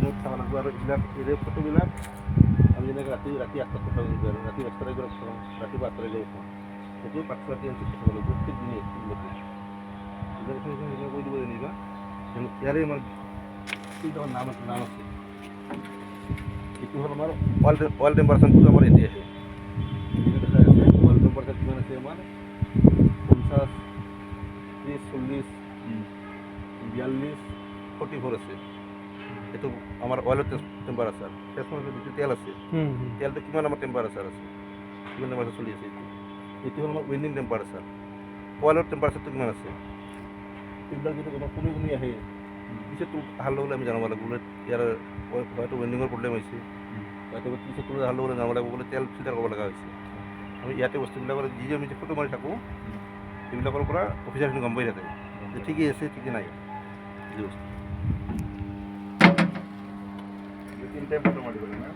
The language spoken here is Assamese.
মোক চাব লাগিব আৰু এইবিলাক এই ফটোবিলাক আমি যেনেকৈ ৰাতি 8টাত ফটো লাগিব আৰু ৰাতি 10টালৈ গৈ চাওঁ ৰাতিপুৱা 8টালৈ গৈ চাওঁ সেইটো 5 এনচি ফটো লাগিব প্ৰত্যেক দিনে এইবিলাক কৈ দিব যেনিবা ইয়াৰে আমাৰ কেইটামান নাম আছে এইটো হ'ল আমাৰ অইল টেম্পাৰেচাৰটো আমাৰ এতিয়া আহে এইটো দেখা আছে অইল টেম্পাৰেচাৰ কিমান আছে আমাৰ 50, 30, 40, 42, 44 আছে এইটো আমাৰ অইলৰ টেম্পাৰেচাৰ যিটো তেল আছে তেলটো কিমান আমাৰ টেম্পাৰেচাৰ আছে কিমান টেম্পাৰেচাৰ চলি আছে এইটো হ'ল আমাৰ ৱেণ্ডিং টেম্পাৰেচাৰ অইলৰ টেম্পাৰেচাৰটো কিমান আছে এইবিলাক যদি আমাৰ কমি কমি আহে পিছতটো ভাল হ'লে আমি জানিব লাগিব বোলে ইয়াৰ হয়তো ৱেণ্ডিঙৰ প্ৰব্লেম হৈছে হয়তো পিছতটো ভাল হ'লে জানিব লাগিব বোলে তেল ফিল্টাৰ কৰিব লগা হৈছে আমি ইয়াতে বস্তুবিলাকৰ যি আমি যে ফটো মাৰি থাকোঁ সেইবিলাকৰ পৰা অফিচাৰখিনি গম পাই থাকে যে ঠিকেই আছে ঠিকেই নাই যি বস্তু 3 টাইম ফটো মাৰিব লাগে না